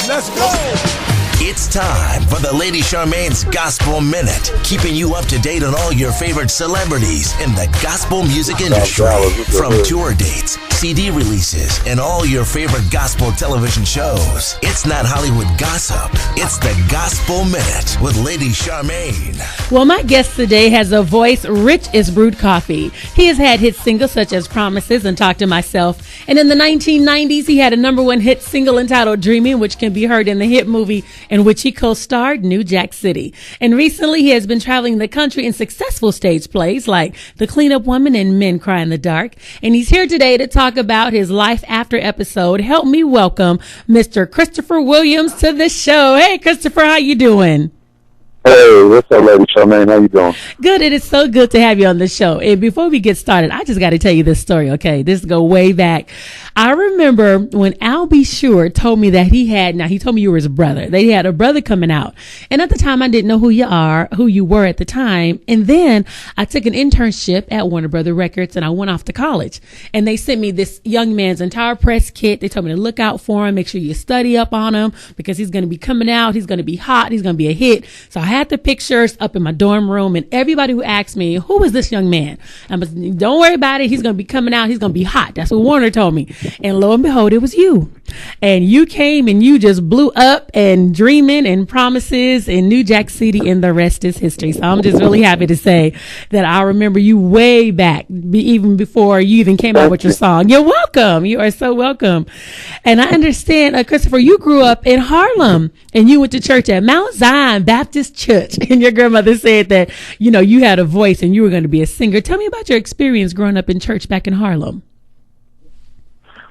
Let's go. It's time for the Lady Charmaine's Gospel Minute, keeping you up to date on all your favorite celebrities in the gospel music industry. From tour dates, CD releases, and all your favorite gospel television shows. It's not Hollywood gossip. It's the Gospel Minute with Lady Charmaine. Well, my guest today has a voice rich as brewed coffee. He has had hit singles such as Promises and Talk to Myself. And in the 1990s, he had a #1 hit single entitled Dreaming, which can be heard in the hit movie in which he co-starred, New Jack City. And recently, he has been traveling the country in successful stage plays like The Cleanup Woman and Men Cry in the Dark. And he's here today to talk about his Life After episode. Help me welcome Mr. Christopher Williams to the show. Hey, Christopher, how you doing? Hey, what's up, Lady Charmaine? How you doing? Good. It is so good to have you on the show. And before we get started, I just got to tell you this story, okay? This go way back. I remember when Al B. Sure told me that he told me you were his brother. They had a brother coming out. And at the time, I didn't know who you were at the time. And then I took an internship at Warner Brother Records and I went off to college. And they sent me this young man's entire press kit. They told me to look out for him, make sure you study up on him because he's going to be coming out. He's going to be hot. He's going to be a hit. So I had the pictures up in my dorm room, and everybody who asked me, who is this young man? I was, don't worry about it. He's going to be coming out. He's going to be hot. That's what Warner told me. And lo and behold, it was you. And you came and you just blew up and Dreaming and Promises in New Jack City, and the rest is history. So I'm just really happy to say that I remember you way back, even before you even came out with your song. You're welcome. You are so welcome. And I understand, Christopher, you grew up in Harlem and you went to church at Mount Zion Baptist Church. And your grandmother said that, you had a voice and you were going to be a singer. Tell me about your experience growing up in church back in Harlem.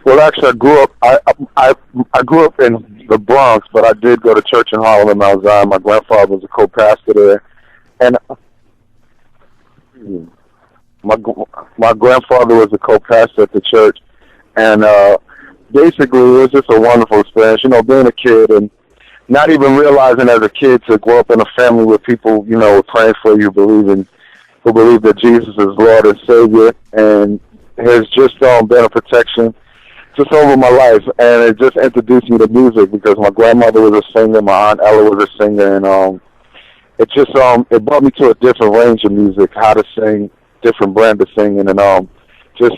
Well, actually, I grew up in the Bronx, but I did go to church in Harlem and Mount Zion. My grandfather was a co-pastor there, and my grandfather was a co-pastor at the church, and basically it was just a wonderful experience. Being a kid and not even realizing as a kid to grow up in a family where people, were praying for you, who believe that Jesus is Lord and Savior, and has just been a protection just over my life. And it just introduced me to music because my grandmother was a singer, my Aunt Ella was a singer, and it just it brought me to a different range of music, how to sing, different brand of singing, and just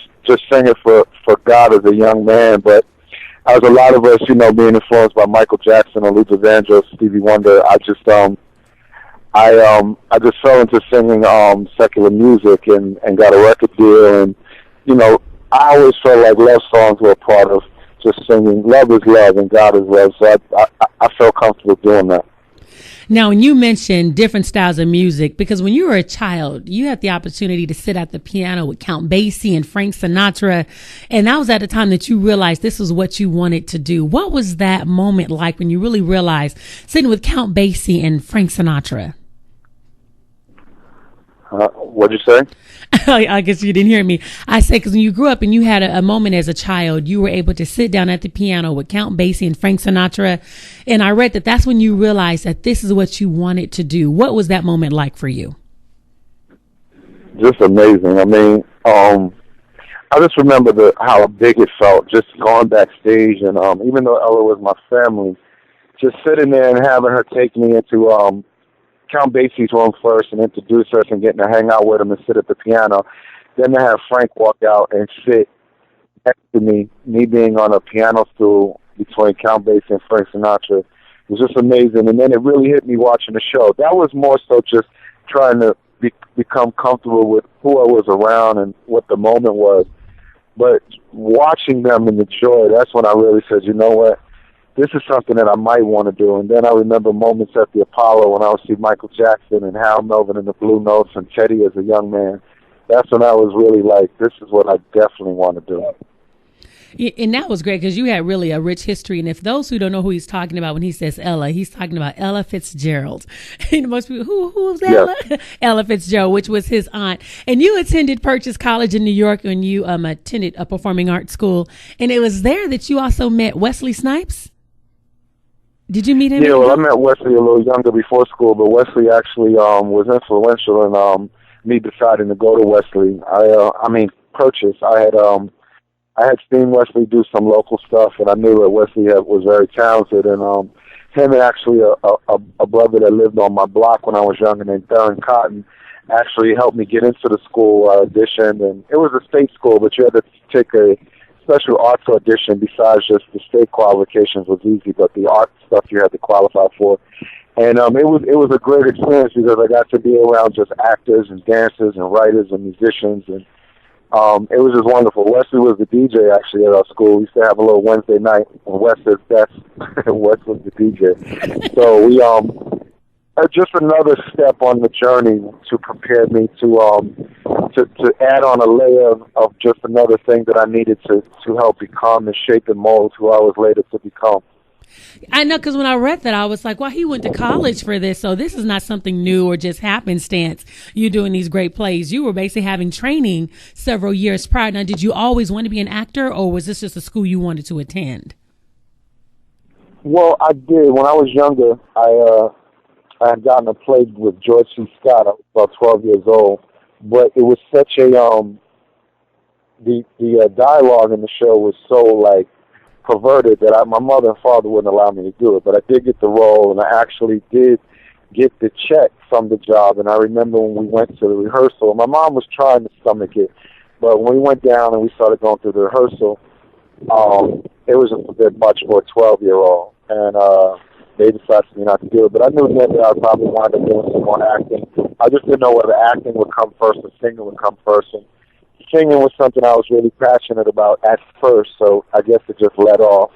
singing for God as a young man. But as a lot of us, being influenced by Michael Jackson or Luther Vandross, Stevie Wonder, I just fell into singing secular music and got a record deal. And I always felt like love songs were a part of just singing. Love is love and God is love. So I felt comfortable doing that. Now, when you mentioned different styles of music, because when you were a child, you had the opportunity to sit at the piano with Count Basie and Frank Sinatra, and that was at the time that you realized this was what you wanted to do. What was that moment like when you really realized sitting with Count Basie and Frank Sinatra? What'd you say? I guess you didn't hear me. I said, because when you grew up and you had a moment as a child, you were able to sit down at the piano with Count Basie and Frank Sinatra. And I read that that's when you realized that this is what you wanted to do. What was that moment like for you? Just amazing. I mean, I just remember how big it felt just going backstage. And even though Ella was my family, just sitting there and having her take me into Count Basie's room first and introduce us and getting to hang out with him and sit at the piano. Then to have Frank walk out and sit next to me being on a piano stool between Count Basie and Frank Sinatra, it was just amazing. And then it really hit me watching the show. That was more so just trying to become comfortable with who I was around and what the moment was. But watching them in the joy, that's when I really said, you know what? This is something that I might want to do. And then I remember moments at the Apollo when I would see Michael Jackson and Hal Melvin and the Blue Notes and Teddy as a young man. That's when I was really like, this is what I definitely want to do. And that was great because you had really a rich history. And if those who don't know who he's talking about when he says Ella, he's talking about Ella Fitzgerald. Most people, who was Ella? Yes. Ella Fitzgerald, which was his aunt. And you attended Purchase College in New York when you attended a performing arts school. And it was there that you also met Wesley Snipes. Did you meet him? Yeah, well, I met Wesley a little younger before school, but Wesley actually was influential in me deciding to go to Wesley. Purchase. I had I had seen Wesley do some local stuff, and I knew that Wesley was very talented. And him and actually a brother that lived on my block when I was younger named Theron Cotton actually helped me get into the school audition. And it was a state school, but you had to take a special arts audition besides just the state qualifications was easy, but the art stuff you had to qualify for. And it was a great experience because I got to be around just actors and dancers and writers and musicians, and it was just wonderful. Wesley was the DJ actually at our school. We used to have a little Wednesday night, and Wes is best. Wes was the DJ. So we just another step on the journey to prepare me to add on a layer of just another thing that I needed to help become and shape and mold who I was later to become. I know, because when I read that, I was like, well, he went to college for this, so this is not something new or just happenstance. You doing these great plays. You were basically having training several years prior. Now, did you always want to be an actor, or was this just a school you wanted to attend? Well, I did. When I was younger, I had gotten a play with George C. Scott. I was about 12 years old, but it was such a the dialogue in the show was so like perverted that my mother and father wouldn't allow me to do it. But I did get the role, and I actually did get the check from the job. And I remember when we went to the rehearsal, my mom was trying to stomach it, but when we went down and we started going through the rehearsal, it was just a bit much for a 12-year-old, and they decided for me not to do it. But I knew then that I'd probably wind up doing some more acting. I just didn't know whether acting would come first or singing would come first. And singing was something I was really passionate about at first, so I guess it just led off.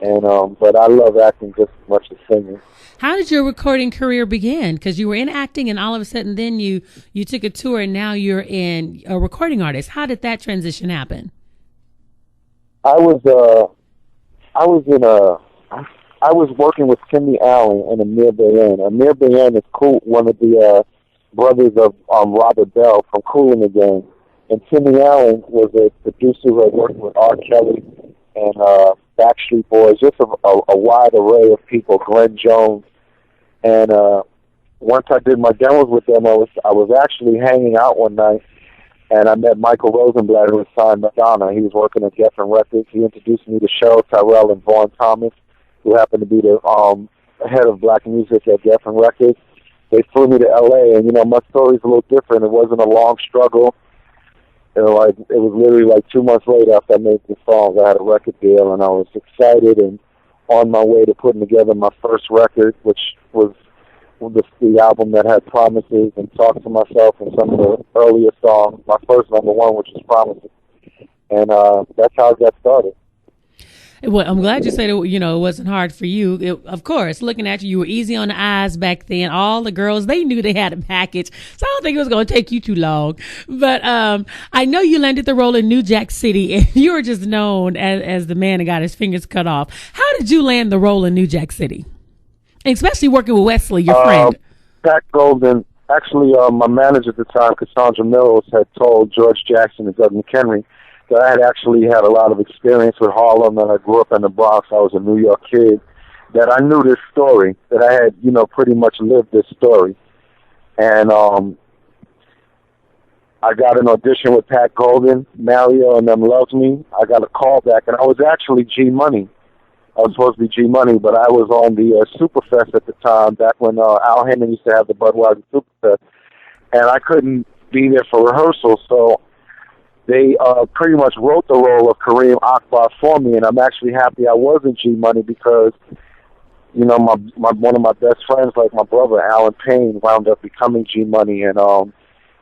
And but I love acting just as much as singing. How did your recording career begin? Because you were in acting, and all of a sudden, then you took a tour, and now you're a recording artist. How did that transition happen? I was working with Timmy Allen and Amir Bayan. Amir Bayan is one of the brothers of Robert Bell from Kool and the Gang. And Timmy Allen was a producer who had worked with R. Kelly and Backstreet Boys, just a wide array of people, Glenn Jones. And once I did my demos with them, I was actually hanging out one night, and I met Michael Rosenblatt, who was signed Madonna. He was working at Geffen Records. He introduced me to Cheryl Tyrell and Vaughn Thomas, who happened to be the head of black music at Geffen Records. They flew me to L.A., and, my story's a little different. It wasn't a long struggle. It was literally like 2 months later after I made the songs, I had a record deal, and I was excited and on my way to putting together my first record, which was the album that had Promises and Talk to Myself and some of the earlier songs. My first number one, which was Promises. And that's how I got started. Well, I'm glad you said it, it wasn't hard for you. Of course, looking at you, you were easy on the eyes back then. All the girls, they knew they had a package. So I don't think it was going to take you too long. But I know you landed the role in New Jack City, and you were just known as the man that got his fingers cut off. How did you land the role in New Jack City? Especially working with Wesley, your friend. Pat Golden, actually, my manager at the time, Cassandra Mills, had told George Jackson and Doug McHenry that I had actually had a lot of experience with Harlem, and I grew up in the Bronx. I was a New York kid, that I knew this story, that I had, pretty much lived this story. And I got an audition with Pat Golden, Mario and them loved me. I got a call back, and I was actually G Money. I was supposed to be G Money, but I was on the Superfest at the time, back when Al Hammond used to have the Budweiser Superfest, and I couldn't be there for rehearsal, so they pretty much wrote the role of Kareem Akbar for me, and I'm actually happy I wasn't G Money because, my one of my best friends, like my brother Alan Payne, wound up becoming G Money, and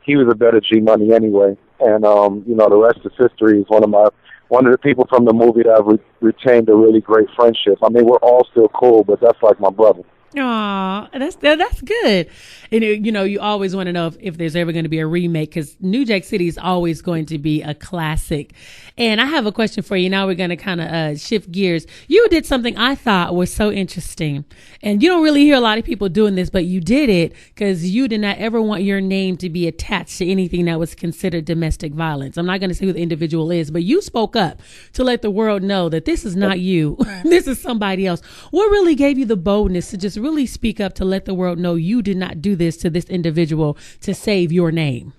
he was a better G Money anyway. And the rest is history. He's one of the people from the movie that I've retained a really great friendship. I mean, we're all still cool, but that's like my brother. Aw, that's good. And you always want to know if there's ever going to be a remake, because New Jack City is always going to be a classic. And I have a question for you. Now we're going to kind of shift gears. You did something I thought was so interesting, and you don't really hear a lot of people doing this, but you did it because you did not ever want your name to be attached to anything that was considered domestic violence. I'm not going to say who the individual is, but you spoke up to let the world know that this is not you. This is somebody else. What really gave you the boldness to just really speak up to let the world know you did not do this to this individual to save your name?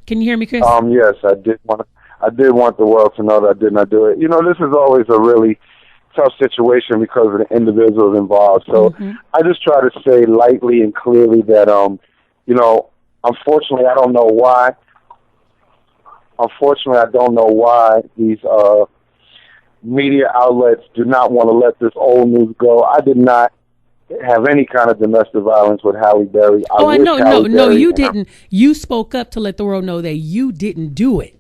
Can you hear me, Chris? Yes, I did want the world to know that I did not do it. You know, this is always a really tough situation because of the individuals involved. So I just try to say lightly and clearly that, you know, unfortunately, I don't know why. Unfortunately, I don't know why these media outlets do not want to let this old news go. I did not have any kind of domestic violence with Halle Berry. No, you didn't. You spoke up to let the world know that you didn't do it.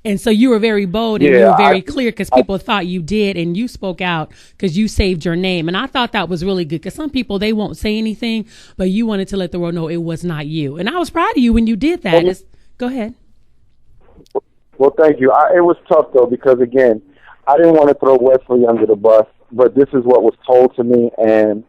And so you were very bold and you were very clear because people thought you did, and you spoke out because you saved your name. And I thought that was really good because some people, they won't say anything, but you wanted to let the world know it was not you. And I was proud of you when you did that. Go ahead. Well, thank you. It was tough, though, because, again, I didn't want to throw Wesley under the bus, but this is what was told to me, and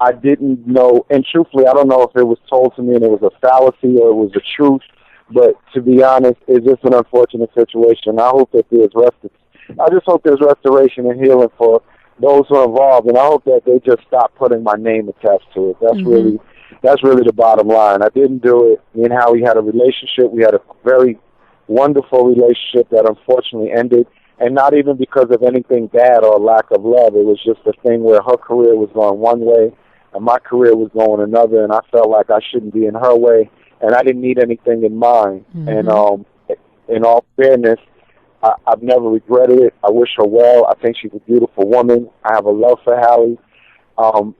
I didn't know. And truthfully, I don't know if it was told to me and it was a fallacy or it was the truth. But to be honest, it's just an unfortunate situation. I hope that I just hope there's restoration and healing for those who are involved, and I hope that they just stop putting my name attached to it. That's really the bottom line. I didn't do it. Me and Howie had a relationship. We had a very wonderful relationship that unfortunately ended, and not even because of anything bad or lack of love. It was just a thing where her career was going one way and my career was going another, and I felt like I shouldn't be in her way. And I didn't need anything in mine. And in all fairness, I've never regretted it. I wish her well. I think she's a beautiful woman. I have a love for Hallie.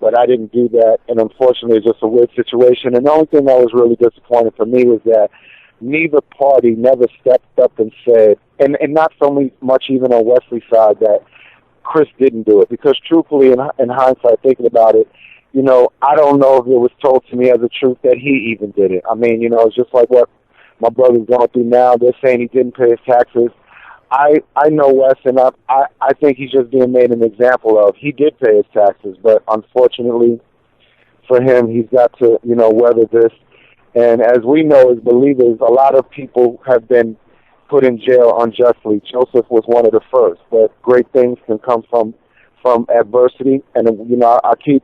But I didn't do that. And unfortunately, it's just a weird situation. And the only thing that was really disappointing for me was that neither party never stepped up and said, and not so much even on Wesley's side, that Chris didn't do it. Because truthfully, in hindsight, thinking about it, you know, I don't know if it was told to me as a truth that he even did it. I mean, you know, it's just like what my brother's going through now. They're saying he didn't pay his taxes. I know Wes, and I think he's just being made an example of. He did pay his taxes, but unfortunately for him, he's got to, you know, weather this. And as we know as believers, a lot of people have been put in jail unjustly. Joseph was one of the first, but great things can come from adversity. And, you know, I keep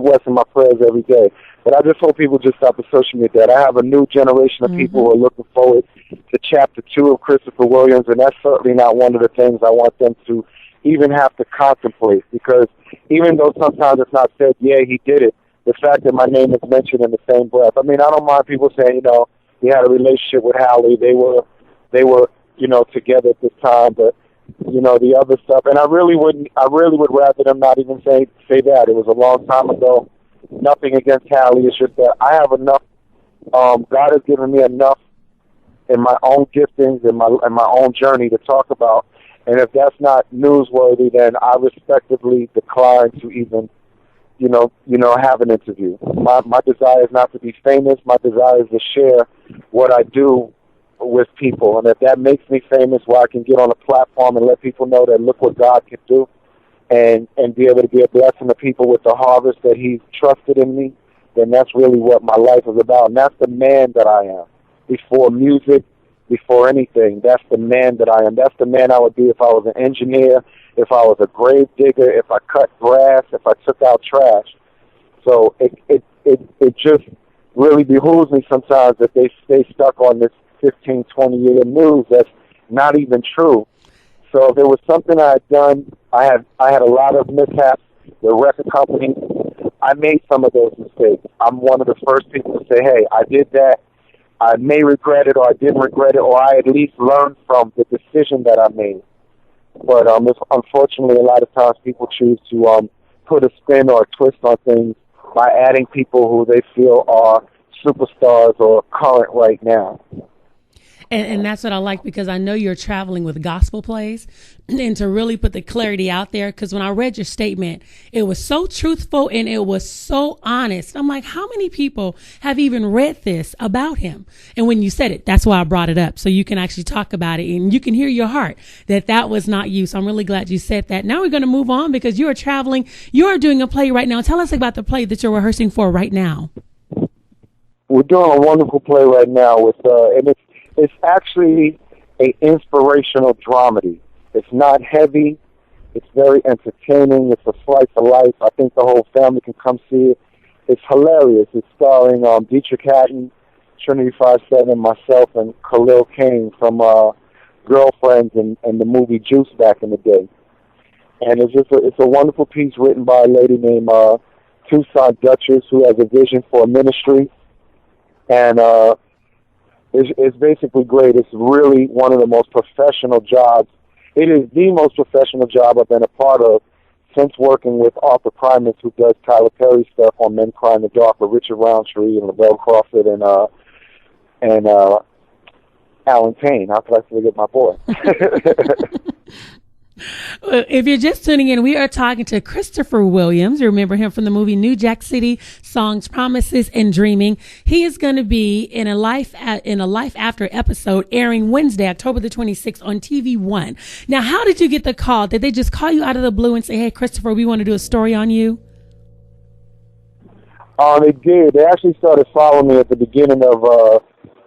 Wes in my prayers every day. But I just hope people just stop associating with that. I have a new generation of people who are looking forward to Chapter 2 of Christopher Williams, and that's certainly not one of the things I want them to even have to contemplate, because even though sometimes it's not said, yeah, he did it, the fact that my name is mentioned in the same breath. I mean, I don't mind people saying, you know, he had a relationship with Hallie. They were, you know, together at this time, but you know, the other stuff. And I really would rather them not even say that. It was a long time ago. Nothing against Hallie. It's just that I have enough. God has given me enough in my own giftings and my own journey to talk about. And if that's not newsworthy, then I respectively decline to even, you know, have an interview. My desire is not to be famous. My desire is to share what I do with people, and if that makes me famous, where I can get on a platform and let people know that look what God can do, and be able to be a blessing to people with the harvest that He's trusted in me, then that's really what my life is about. And that's the man that I am. Before music, before anything, that's the man that I am. That's the man I would be if I was an engineer, if I was a grave digger, if I cut grass, if I took out trash. So it just really behooves me sometimes that they stay stuck on this 15, 20-year news that's not even true. So if there was something I had done, I had a lot of mishaps with record companies. I made some of those mistakes. I'm one of the first people to say, hey, I did that. I may regret it, or I didn't regret it, or I at least learned from the decision that I made. But unfortunately, a lot of times people choose to put a spin or a twist on things by adding people who they feel are superstars or current right now. And that's what I like, because I know you're traveling with gospel plays, and to really put the clarity out there, because when I read your statement, it was so truthful and it was so honest. I'm like, how many people have even read this about him? And when you said it, that's why I brought it up, so you can actually talk about it and you can hear your heart that was not you. So I'm really glad you said that. Now we're going to move on, because you are traveling. You are doing a play right now. Tell us about the play that you're rehearsing for right now. We're doing a wonderful play right now with, and it's actually an inspirational dramedy. It's not heavy. It's very entertaining. It's a slice of life. I think the whole family can come see it. It's hilarious. It's starring Dietrich Haddon, Trinity 5-7, myself and Khalil Kane from Girlfriends and the movie Juice back in the day. And it's a wonderful piece written by a lady named Tucson Duchess, who has a vision for a ministry. And it's basically great. It's really one of the most professional jobs. It is the most professional job I've been a part of since working with Arthur Primus, who does Tyler Perry stuff on Men Cry in the Dark with Richard Roundtree and LaBelle Crawford and Alan Payne. How could I forget my boy? If you're just tuning in, we are talking to Christopher Williams. You remember him from the movie New Jack City, Songs, Promises, and Dreaming. He is going to be in a Life After episode airing Wednesday, October the 26th on TV One. Now, how did you get the call? Did they just call you out of the blue and say, "Hey, Christopher, we want to do a story on you"? They did. They actually started following me at the beginning of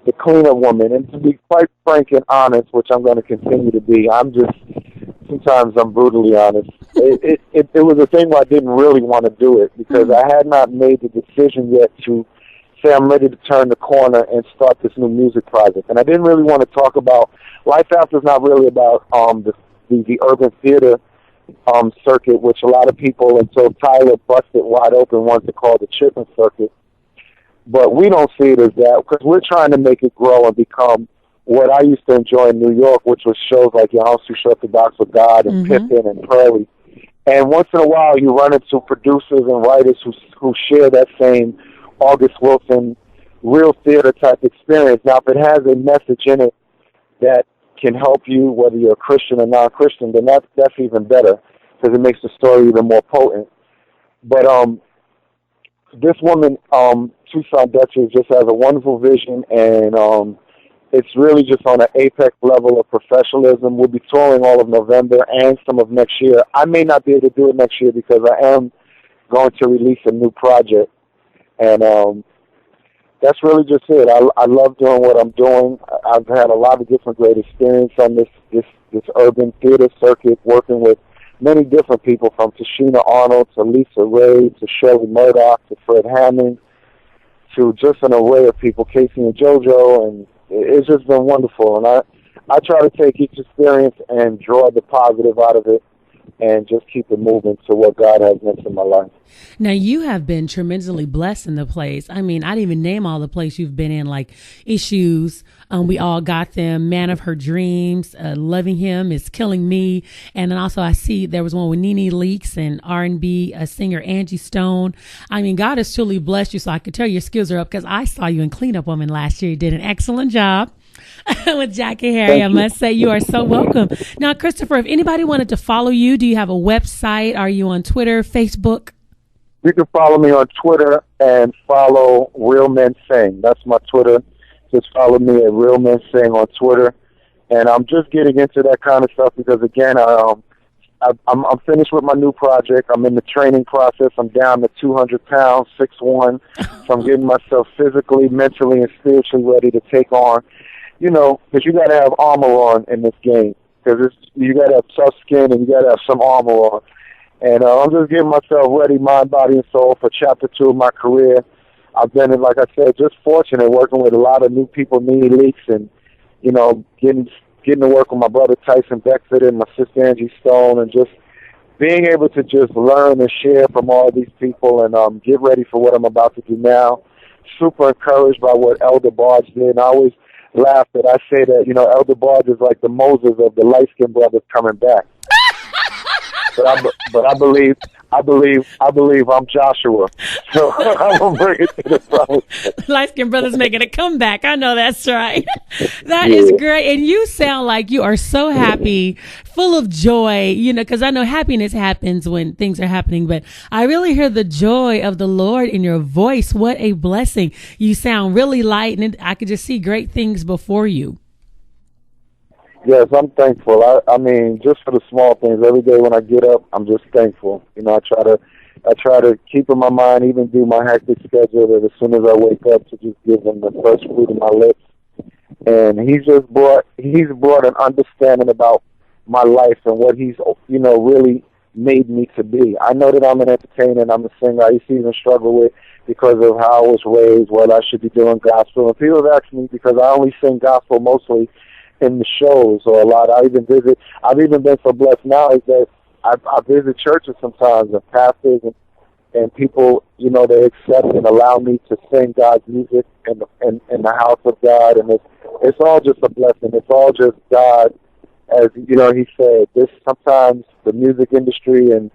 The Cleanup Woman. And to be quite frank and honest, which I'm going to continue to be, sometimes I'm brutally honest. It was a thing where I didn't really want to do it because I had not made the decision yet to say I'm ready to turn the corner and start this new music project. And I didn't really want to talk about, Life After is not really about the urban theater circuit, which a lot of people, until Tyler busted wide open, want to call the Chipman circuit. But we don't see it as that because we're trying to make it grow and become what I used to enjoy in New York, which was shows like Your House Too Short to Box with God and Pippin and Prairie. And once in a while, you run into producers and writers who share that same August Wilson real theater type experience. Now, if it has a message in it that can help you, whether you're a Christian or non-Christian, then that's even better because it makes the story even more potent. But this woman, Tucson Duchess, just has a wonderful vision, and it's really just on an apex level of professionalism. We'll be touring all of November and some of next year. I may not be able to do it next year because I am going to release a new project. And that's really just it. I love doing what I'm doing. I've had a lot of different great experience on this urban theater circuit, working with many different people, from Tashina Arnold to Lisa Ray to Shirley Murdoch to Fred Hammond to just an array of people, Casey and JoJo, and it's just been wonderful. And I try to take each experience and draw the positive out of it and just keep it moving to what God has meant in my life. Now, you have been tremendously blessed in the place. I mean, I didn't even name all the places you've been in, like Issues, We All Got Them, Man of Her Dreams, Loving Him Is Killing Me. And then also I see there was one with Nene Leakes and R&B singer Angie Stone. I mean, God has truly blessed you, so I could tell your skills are up because I saw you in Cleanup Woman last year. You did an excellent job with Jackie Harry. I must say you are so welcome. Now, Christopher, if anybody wanted to follow you, do you have a website? Are you on Twitter, Facebook? You can follow me on Twitter and follow Real Men Sing. That's my Twitter. Just follow me at Real Men Sing on Twitter. And I'm just getting into that kind of stuff because, again, I'm finished with my new project. I'm in the training process. I'm down to 200 pounds, 6'1". So I'm getting myself physically, mentally, and spiritually ready to take on, because you got to have armor on in this game. Because you got to have tough skin and you got to have some armor on. And I'm just getting myself ready, mind, body, and soul, for chapter 2 of my career. I've been, like I said, just fortunate working with a lot of new people, Nene Leakes, and, getting to work with my brother Tyson Beckford and my sister Angie Stone, and just being able to just learn and share from all these people and get ready for what I'm about to do now. Super encouraged by what Elder Barge did. And I always laugh that I say that, Elder Barge is like the Moses of the light-skinned brothers coming back. But I believe I'm Joshua. So I'm gonna bring it to the front. Light Skin Brothers making a comeback. I know that's right. That is great. And you sound like you are so happy, full of joy, because I know happiness happens when things are happening, but I really hear the joy of the Lord in your voice. What a blessing. You sound really light, and I could just see great things before you. Yes, I'm thankful. I mean, just for the small things. Every day when I get up, I'm just thankful. I try to keep in my mind, even do my hectic schedule, that as soon as I wake up, to just give him the first fruit of my lips. And he's brought an understanding about my life and what he's, really made me to be. I know that I'm an entertainer and I'm a singer. I used to even struggle with because of how I was raised, what I should be doing gospel. And people have asked me, because I only sing gospel mostly in the shows or a lot. I've even been so blessed now is that I visit churches sometimes and pastors and people, you know, they accept and allow me to sing God's music in the house of God. And it's all just a blessing. It's all just God. As you know, he said, this sometimes the music industry and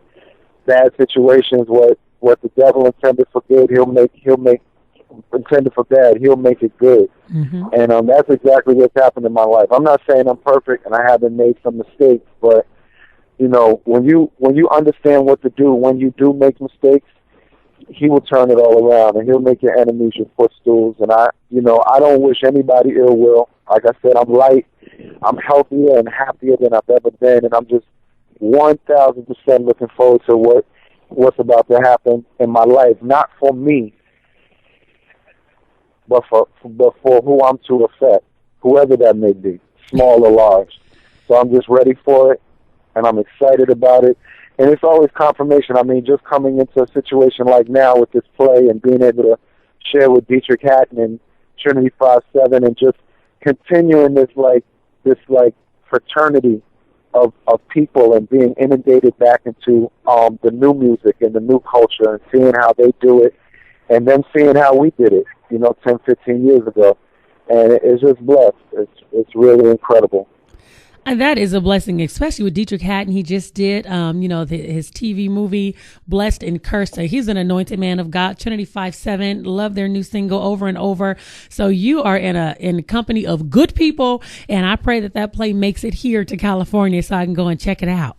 bad situations, what the devil intended for good, he'll make intended for bad, he'll make it good. Mm-hmm. And that's exactly what's happened in my life. I'm not saying I'm perfect and I haven't made some mistakes, but you know, when you understand what to do, when you do make mistakes, he will turn it all around and he'll make your enemies your footstools. And I don't wish anybody ill will. Like I said, I'm light. I'm healthier and happier than I've ever been, and I'm just 1,000% looking forward to what's about to happen in my life. Not for me, but for who I'm to affect, whoever that may be, small or large. So I'm just ready for it, and I'm excited about it. And it's always confirmation. I mean, just coming into a situation like now with this play and being able to share with Dietrich Hatton and Trinity 5-7 and just continuing this fraternity of people and being inundated back into the new music and the new culture and seeing how they do it and then seeing how we did it, 10, 15 years ago. And it's just blessed. It's really incredible. And that is a blessing, especially with Dietrich Hatton. He just did, his TV movie, Blessed and Cursed. So he's an anointed man of God. Trinity 5-7, love their new single over and over. So you are in a company of good people, and I pray that play makes it here to California so I can go and check it out.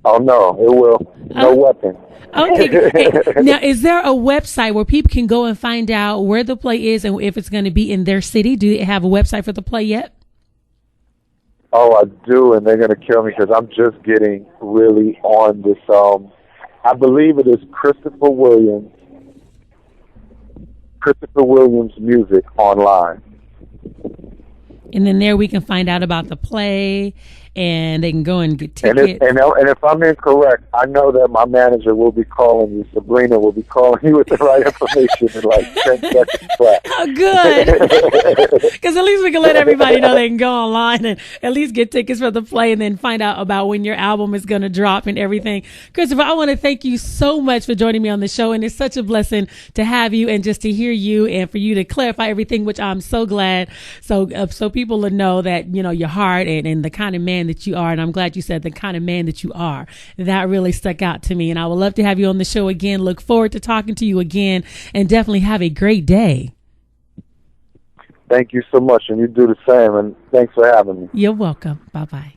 Oh, no, it will. No weapon. Okay. Hey, now, is there a website where people can go and find out where the play is and if it's going to be in their city? Do they have a website for the play yet? Oh, I do, and they're going to kill me because I'm just getting really on this. I believe it is Christopher Williams Music online. And then there we can find out about the play, and they can go and get tickets. And if I'm incorrect, I know that my manager will be calling you. Sabrina will be calling you with the right information in like 10 seconds flat. Oh, good. Because at least we can let everybody know they can go online and at least get tickets for the play and then find out about when your album is going to drop and everything. Christopher, I want to thank you so much for joining me on the show. And it's such a blessing to have you and just to hear you and for you to clarify everything, which I'm so glad. So people will know that, your heart and the kind of man that you are. And I'm glad you said the kind of man that you are. That really stuck out to me. And I would love to have you on the show again. Look forward to talking to you again and definitely have a great day. Thank you so much. And you do the same. And thanks for having me. You're welcome. Bye-bye.